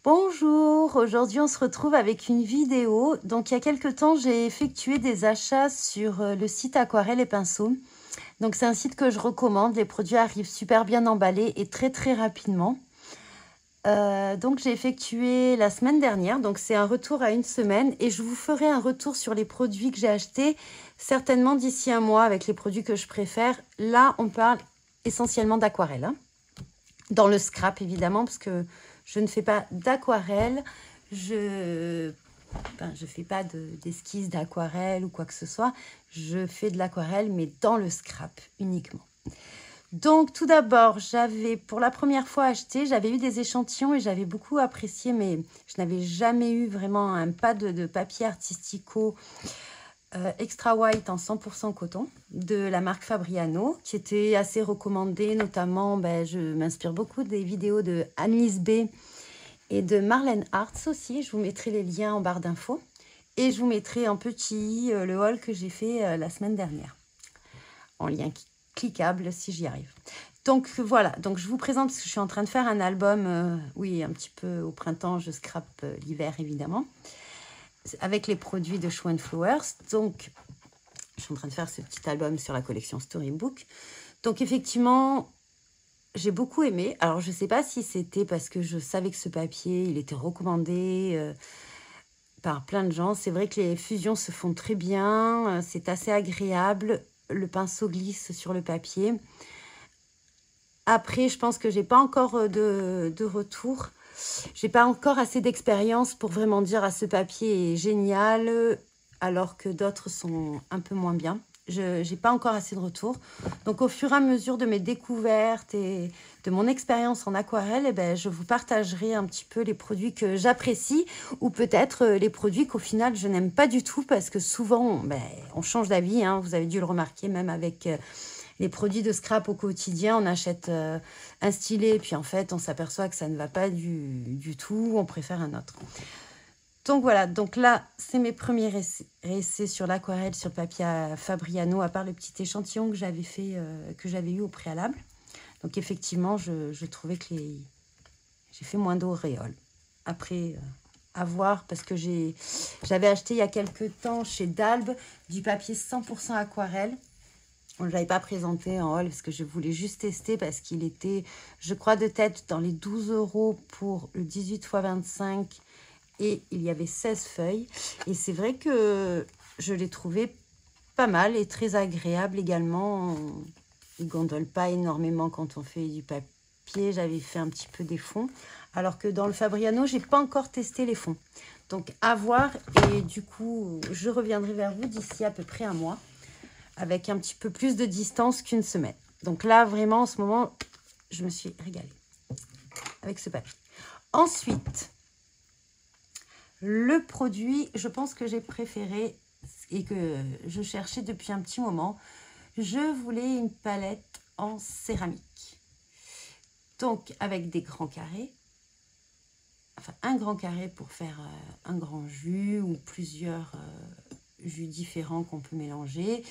Bonjour, aujourd'hui on se retrouve avec une vidéo. Donc il y a quelques temps j'ai effectué des achats sur le site Aquarelle et Pinceaux. Donc c'est un site que je recommande, les produits arrivent super bien emballés et très rapidement. Donc j'ai effectué la semaine dernière, donc c'est un retour à une semaine et je vous ferai un retour sur les produits que j'ai achetés certainement d'ici un mois avec les produits que je préfère. Là on parle essentiellement d'aquarelle, hein. Dans le scrap évidemment parce que je ne fais pas d'aquarelle, je fais pas d'esquisse d'aquarelle ou quoi que ce soit. Je fais de l'aquarelle, mais dans le scrap uniquement. Donc, tout d'abord, j'avais pour la première fois acheté, j'avais eu des échantillons et j'avais beaucoup apprécié, mais je n'avais jamais eu vraiment un pas de papier artistico extra white en 100% coton de la marque Fabriano, qui était assez recommandé, notamment, je m'inspire beaucoup des vidéos de Annelise B et de Marlène Hartz aussi. Je vous mettrai les liens en barre d'infos. Et je vous mettrai en petit le haul que j'ai fait la semaine dernière. En lien cliquable si j'y arrive. Donc voilà, donc je vous présente parce que je suis en train de faire un album, oui, un petit peu au printemps, je scrape l'hiver évidemment, avec les produits de Show Flowers. Donc je suis en train de faire ce petit album sur la collection Storybook. Donc effectivement, j'ai beaucoup aimé. Alors, je ne sais pas si c'était parce que je savais que ce papier, il était recommandé par plein de gens. C'est vrai que les fusions se font très bien. C'est assez agréable. Le pinceau glisse sur le papier. Après, je pense que j'ai pas encore de retour. J'ai pas encore assez d'expérience pour vraiment dire ce papier est génial, alors que d'autres sont un peu moins bien. Je n'ai pas encore assez de retour. Donc, au fur et à mesure de mes découvertes et de mon expérience en aquarelle, je vous partagerai un petit peu les produits que j'apprécie ou peut-être les produits qu'au final, je n'aime pas du tout parce que souvent, on change d'avis. Hein, vous avez dû le remarquer même avec les produits de scrap au quotidien. On achète un stylet et puis en fait, on s'aperçoit que ça ne va pas du tout. On préfère un autre. Donc voilà, donc là, c'est mes premiers essais sur l'aquarelle, sur le papier à Fabriano, à part le petit échantillon que j'avais fait, que j'avais eu au préalable. Donc effectivement, je trouvais que j'ai fait moins d'auréoles. Après, à voir, parce que j'avais acheté il y a quelques temps chez Dalbe du papier 100% aquarelle. Je ne l'avais pas présenté en haul parce que je voulais juste tester parce qu'il était, je crois, de tête dans les 12 € pour le 18 x 25 et il y avait 16 feuilles. Et c'est vrai que je l'ai trouvé pas mal et très agréable également. Il ne gondole pas énormément quand on fait du papier. J'avais fait un petit peu des fonds. Alors que dans le Fabriano, je n'ai pas encore testé les fonds. Donc à voir. Et du coup, je reviendrai vers vous d'ici à peu près un mois, avec un petit peu plus de distance qu'une semaine. Donc là, vraiment, en ce moment, je me suis régalée avec ce papier. Ensuite, le produit, je pense que j'ai préféré et que je cherchais depuis un petit moment. Je voulais une palette en céramique. Donc, avec des grands carrés. Enfin, un grand carré pour faire un grand jus ou plusieurs jus différents qu'on peut mélanger.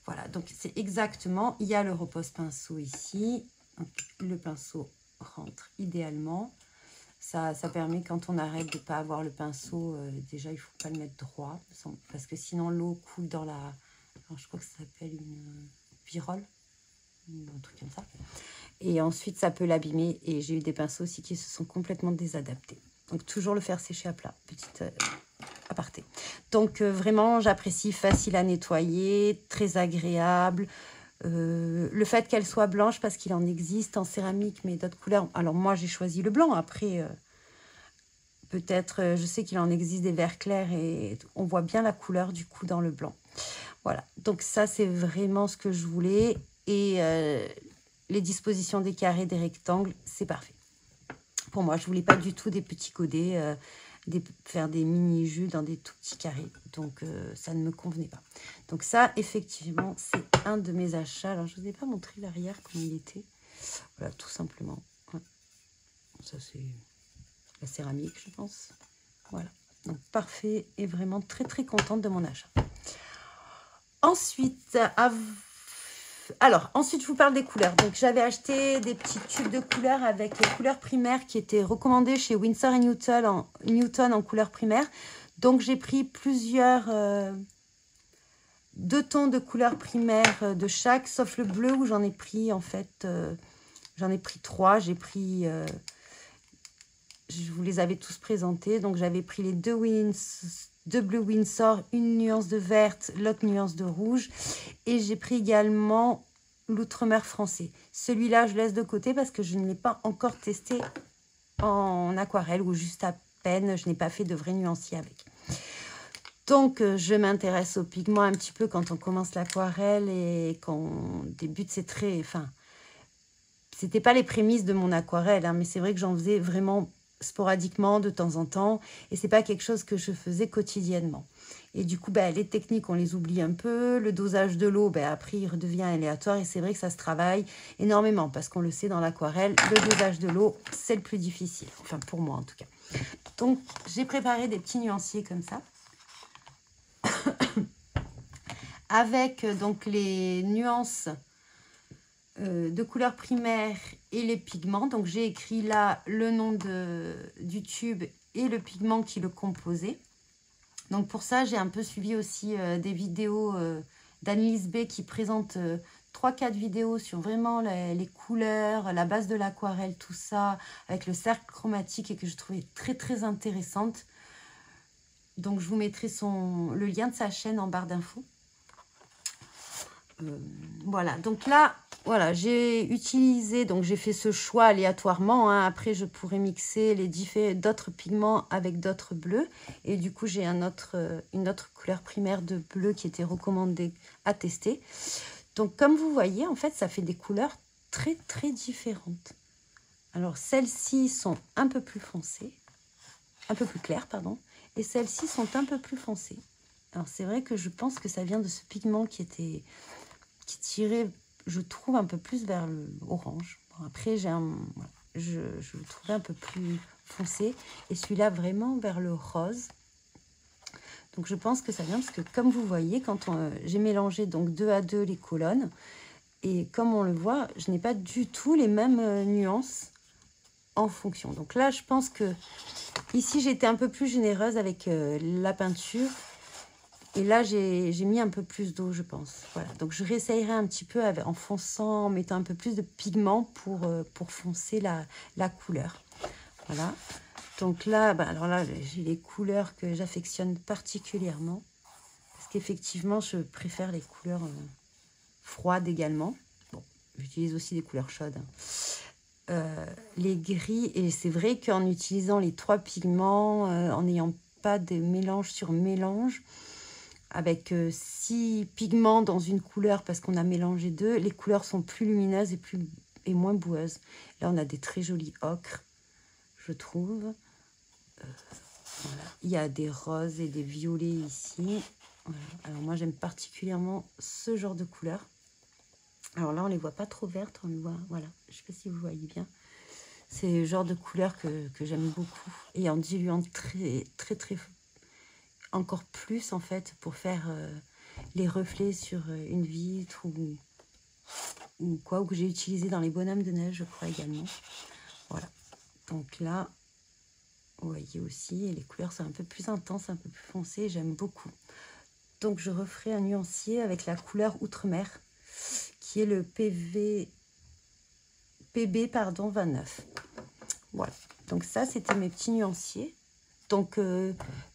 Voilà, donc c'est exactement, il y a le repose-pinceau ici. Donc, le pinceau rentre idéalement. Ça permet, quand on arrête de ne pas avoir le pinceau, déjà, il ne faut pas le mettre droit. Parce que sinon, l'eau coule dans la... Alors, je crois que ça s'appelle une virole. Un truc comme ça. Et ensuite, ça peut l'abîmer. Et j'ai eu des pinceaux aussi qui se sont complètement désadaptés. Donc, toujours le faire sécher à plat. Petite... aparté. Donc vraiment, j'apprécie, facile à nettoyer, très agréable. Le fait qu'elle soit blanche, parce qu'il en existe en céramique, mais d'autres couleurs. Alors moi, j'ai choisi le blanc. Après, peut-être, je sais qu'il en existe des verts clairs et on voit bien la couleur du coup dans le blanc. Voilà, donc ça, c'est vraiment ce que je voulais. Et les dispositions des carrés, des rectangles, c'est parfait. Pour moi, je ne voulais pas du tout des petits godets, faire des mini-jus dans des tout petits carrés. Donc, ça ne me convenait pas. Donc ça, effectivement, c'est un de mes achats. Alors, je ne vous ai pas montré l'arrière, comment il était. Voilà, tout simplement. Ça, c'est la céramique, je pense. Voilà. Donc, parfait et vraiment très, très contente de mon achat. Ensuite, Alors, ensuite, je vous parle des couleurs. Donc, j'avais acheté des petits tubes de couleurs avec les couleurs primaires qui étaient recommandées chez Winsor & Newton en couleurs primaires. Donc, j'ai pris plusieurs... 2 tons de couleurs primaires de chaque, sauf le bleu où j'en ai pris, en fait... j'en ai pris 3. J'ai pris... je vous les avais tous présentés. Donc, j'avais pris les deux bleus Winsor, une nuance de verte, l'autre nuance de rouge. Et j'ai pris également l'Outre-mer français. Celui-là, je laisse de côté parce que je ne l'ai pas encore testé en aquarelle ou juste à peine. Je n'ai pas fait de vrai nuancier avec. Donc, je m'intéresse aux pigments un petit peu quand on commence l'aquarelle et quand on débute. C'est très... Enfin, c'était pas les prémices de mon aquarelle, hein, mais c'est vrai que j'en faisais vraiment sporadiquement de temps en temps et c'est pas quelque chose que je faisais quotidiennement. Et du coup, les techniques, on les oublie un peu. Le dosage de l'eau, après, il redevient aléatoire et c'est vrai que ça se travaille énormément parce qu'on le sait dans l'aquarelle, le dosage de l'eau, c'est le plus difficile. Enfin, pour moi en tout cas. Donc, j'ai préparé des petits nuanciers comme ça. Avec donc les nuances de couleurs primaires et les pigments. Donc, j'ai écrit là le nom du tube et le pigment qui le composait. Donc, pour ça, j'ai un peu suivi aussi des vidéos d'Annelise B qui présente 3-4 vidéos sur vraiment les couleurs, la base de l'aquarelle, tout ça, avec le cercle chromatique et que je trouvais très, très intéressante. Donc, je vous mettrai le lien de sa chaîne en barre d'infos. Voilà, donc là, voilà, j'ai utilisé, donc j'ai fait ce choix aléatoirement, hein. Après, je pourrais mixer d'autres pigments avec d'autres bleus. Et du coup, j'ai une autre couleur primaire de bleu qui était recommandée à tester. Donc, comme vous voyez, en fait, ça fait des couleurs très, très différentes. Alors, celles-ci sont un peu plus foncées, un peu plus claires, pardon. Et celles-ci sont un peu plus foncées. Alors, c'est vrai que je pense que ça vient de ce pigment qui tirait, je trouve, un peu plus vers l'orange. Bon, après, je le trouvais un peu plus foncé. Et celui-là, vraiment vers le rose. Donc, je pense que ça vient parce que, comme vous voyez, quand j'ai mélangé donc 2 à 2 les colonnes, et comme on le voit, je n'ai pas du tout les mêmes nuances en fonction. Donc là, je pense que ici, j'étais un peu plus généreuse avec la peinture. Et là, j'ai mis un peu plus d'eau, je pense. Voilà. Donc, je réessayerai un petit peu en fonçant, en mettant un peu plus de pigment pour foncer la couleur. Voilà. Donc là, alors là, j'ai les couleurs que j'affectionne particulièrement. Parce qu'effectivement, je préfère les couleurs froides également. Bon, j'utilise aussi des couleurs chaudes, hein. Les gris, et c'est vrai qu'en utilisant les 3 pigments, en n'ayant pas de mélange sur mélange, avec 6 pigments dans une couleur parce qu'on a mélangé 2, les couleurs sont plus lumineuses et moins boueuses. Là, on a des très jolis ocres, je trouve. Voilà. Il y a des roses et des violets ici. Voilà. Alors moi, j'aime particulièrement ce genre de couleur. Alors là, on ne les voit pas trop vertes, on les voit, voilà. Je ne sais pas si vous voyez bien. C'est le genre de couleur que j'aime beaucoup. Et en diluant très, très, très encore plus en fait pour faire les reflets sur une vitre ou quoi, ou que j'ai utilisé dans les bonhommes de neige, je crois également. Voilà. Donc là, vous voyez aussi, les couleurs sont un peu plus intenses, un peu plus foncées. J'aime beaucoup. Donc je referai un nuancier avec la couleur Outre-mer, qui est le PB 29. Voilà. Donc ça, c'était mes petits nuanciers. Donc,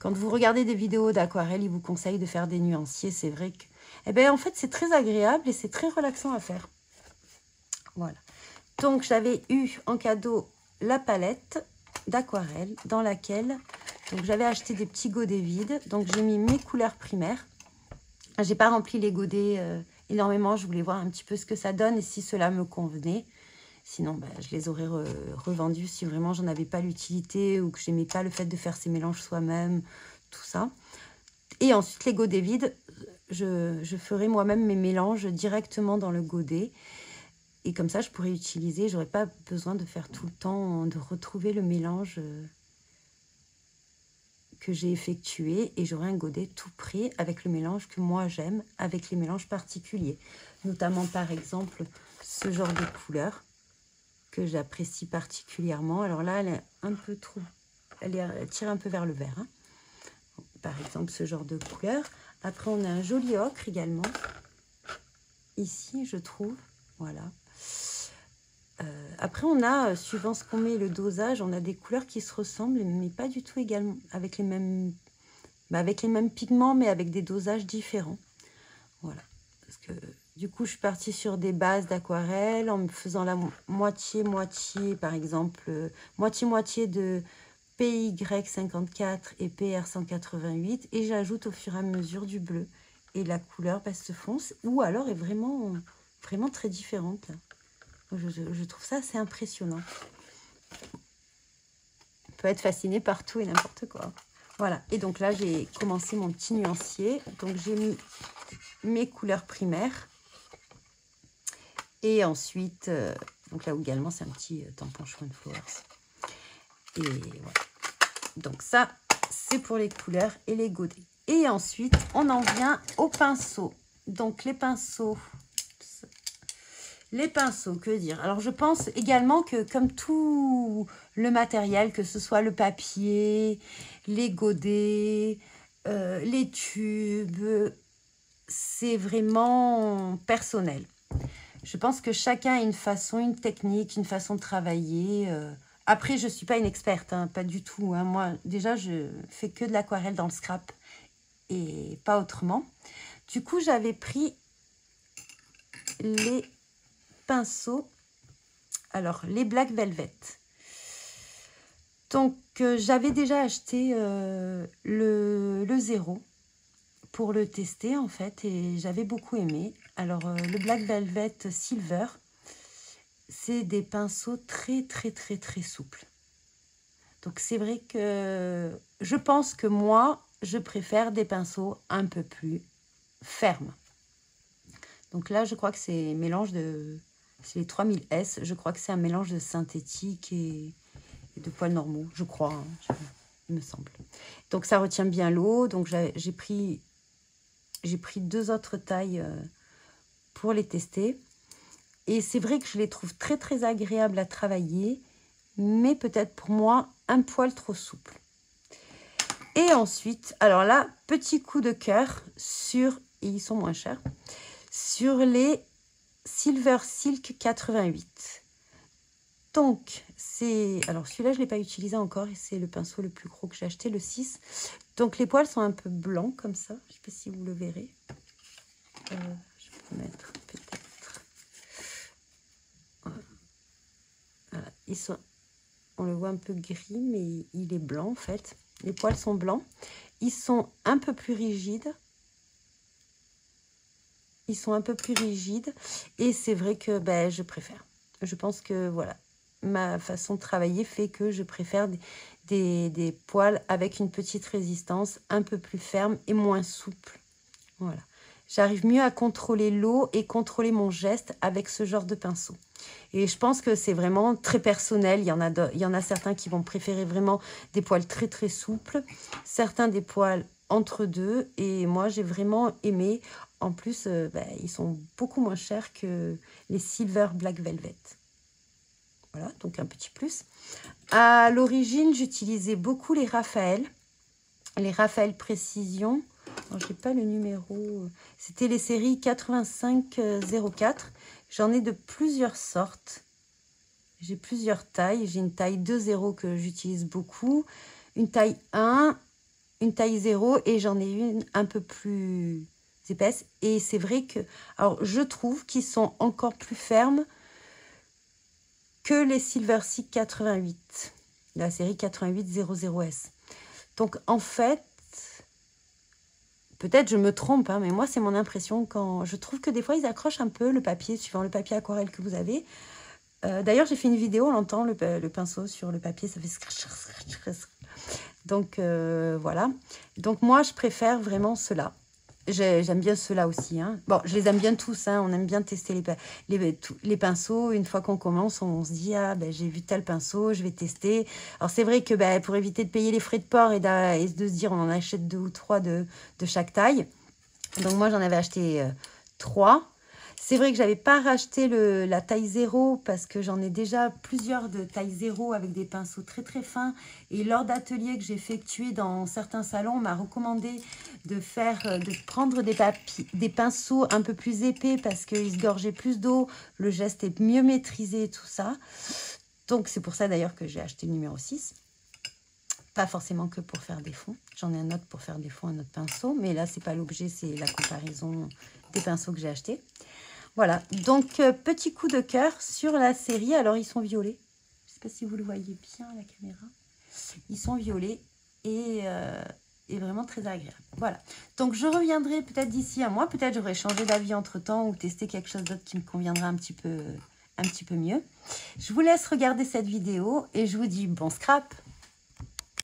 quand vous regardez des vidéos d'aquarelle, ils vous conseillent de faire des nuanciers. C'est vrai que, en fait, c'est très agréable et c'est très relaxant à faire. Voilà. Donc, j'avais eu en cadeau la palette d'aquarelle dans laquelle j'avais acheté des petits godets vides. Donc, j'ai mis mes couleurs primaires. J'ai pas rempli les godets énormément. Je voulais voir un petit peu ce que ça donne et si cela me convenait. Sinon, je les aurais revendus si vraiment j'en avais pas l'utilité ou que j'aimais pas le fait de faire ces mélanges soi-même, tout ça. Et ensuite, les godets vides, je ferai moi-même mes mélanges directement dans le godet. Et comme ça, je pourrais utiliser, j'aurais pas besoin de faire tout le temps, de retrouver le mélange que j'ai effectué et j'aurai un godet tout prêt avec le mélange que moi j'aime, avec les mélanges particuliers. Notamment par exemple ce genre de couleur que j'apprécie particulièrement. Alors là, elle est un peu trop... Elle tire un peu vers le vert. Hein. Par exemple, ce genre de couleur. Après, on a un joli ocre également. Ici, je trouve. Voilà. Après, on a, suivant ce qu'on met, le dosage, on a des couleurs qui se ressemblent, mais pas du tout également avec les mêmes pigments, mais avec des dosages différents. Voilà. Parce que du coup, je suis partie sur des bases d'aquarelle en me faisant la moitié-moitié, par exemple, moitié-moitié de PY54 et PR188. Et j'ajoute au fur et à mesure du bleu. Et la couleur se fonce, ou alors est vraiment, vraiment très différente. Là. Je trouve ça assez impressionnant. On peut être fasciné par tout et n'importe quoi. Voilà. Et donc là, j'ai commencé mon petit nuancier. Donc, j'ai mis mes couleurs primaires. Et ensuite, donc là également, c'est un petit tampon Schwan Flowers. Et voilà. Donc ça, c'est pour les couleurs et les godets. Et ensuite, on en vient aux pinceaux. Donc les pinceaux... que dire? Alors, je pense également que comme tout le matériel, que ce soit le papier, les godets, les tubes, c'est vraiment personnel. Je pense que chacun a une façon, une technique, une façon de travailler. Après, je ne suis pas une experte, hein, pas du tout. Hein. Moi, déjà, je fais que de l'aquarelle dans le scrap et pas autrement. Du coup, j'avais pris les pinceaux, alors les Black Velvet. Donc j'avais déjà acheté le 0 pour le tester en fait et j'avais beaucoup aimé. Alors le Black Velvet Silver, c'est des pinceaux très souples. Donc c'est vrai que je pense que moi je préfère des pinceaux un peu plus fermes. Donc là je crois que c'est mélange de... C'est les 3000S. Je crois que c'est un mélange de synthétique et de poils normaux. Je crois, hein, il me semble. Donc, ça retient bien l'eau. Donc, j'ai pris 2 autres tailles pour les tester. Et c'est vrai que je les trouve très agréables à travailler. Mais peut-être pour moi, un poil trop souple. Et ensuite, alors là, petit coup de cœur sur... Et ils sont moins chers. Sur les... Silver Silk 88. Donc, c'est... Alors, celui-là, je ne l'ai pas utilisé encore. Et c'est le pinceau le plus gros que j'ai acheté, le 6. Donc, les poils sont un peu blancs, comme ça. Je ne sais pas si vous le verrez. Je vais mettre peut-être... Voilà. Ils sont... On le voit un peu gris, mais il est blanc, en fait. Les poils sont blancs. Ils sont un peu plus rigides. Ils sont un peu plus rigides et c'est vrai que je préfère. Je pense que voilà, ma façon de travailler fait que je préfère des poils avec une petite résistance, un peu plus ferme et moins souple. Voilà. J'arrive mieux à contrôler l'eau et contrôler mon geste avec ce genre de pinceau. Et je pense que c'est vraiment très personnel. Il y en a certains qui vont préférer vraiment des poils très souples, certains des poils entre deux. Et moi, j'ai vraiment aimé. En plus, ils sont beaucoup moins chers que les Silver Black Velvet. Voilà, donc un petit plus. À l'origine, j'utilisais beaucoup les Raphaël Précision. Je n'ai pas le numéro. C'était les séries 8504. J'en ai de plusieurs sortes. J'ai plusieurs tailles. J'ai une taille 2.0 que j'utilise beaucoup. Une taille 1, une taille 0 et j'en ai une un peu plus épaisse. Et c'est vrai que... Alors, je trouve qu'ils sont encore plus fermes que les Silver Silk 88. La série 8800S. Donc, en fait... Peut-être je me trompe, hein, mais moi, c'est mon impression quand je trouve que des fois, ils accrochent un peu le papier, suivant le papier aquarelle que vous avez. D'ailleurs, j'ai fait une vidéo, on entend le pinceau sur le papier, ça fait... Donc, voilà. Donc, moi, je préfère vraiment cela. J'aime bien ceux-là aussi. Hein. Bon, je les aime bien tous. Hein. On aime bien tester les pinceaux. Une fois qu'on commence, on se dit, ah, ben, j'ai vu tel pinceau, je vais tester. Alors, c'est vrai que ben, pour éviter de payer les frais de port et de se dire, on en achète 2 ou 3 de chaque taille. Donc, moi, j'en avais acheté 3. C'est vrai que je n'avais pas racheté la taille 0 parce que j'en ai déjà plusieurs de taille 0 avec des pinceaux très très fins. Et lors d'ateliers que j'ai effectués dans certains salons, on m'a recommandé de prendre des pinceaux un peu plus épais parce qu'ils se gorgeaient plus d'eau, le geste est mieux maîtrisé et tout ça. Donc c'est pour ça d'ailleurs que j'ai acheté le numéro 6. Pas forcément que pour faire des fonds. J'en ai un autre pour faire des fonds, un autre pinceau. Mais là, c'est pas l'objet, c'est la comparaison des pinceaux que j'ai achetés. Voilà, donc petit coup de cœur sur la série. Alors, ils sont violets. Je ne sais pas si vous le voyez bien à la caméra. Ils sont violets et vraiment très agréables. Voilà, donc je reviendrai peut-être d'ici un mois. Peut-être j'aurai changé d'avis entre-temps ou testé quelque chose d'autre qui me conviendra un petit peu mieux. Je vous laisse regarder cette vidéo et je vous dis bon scrap.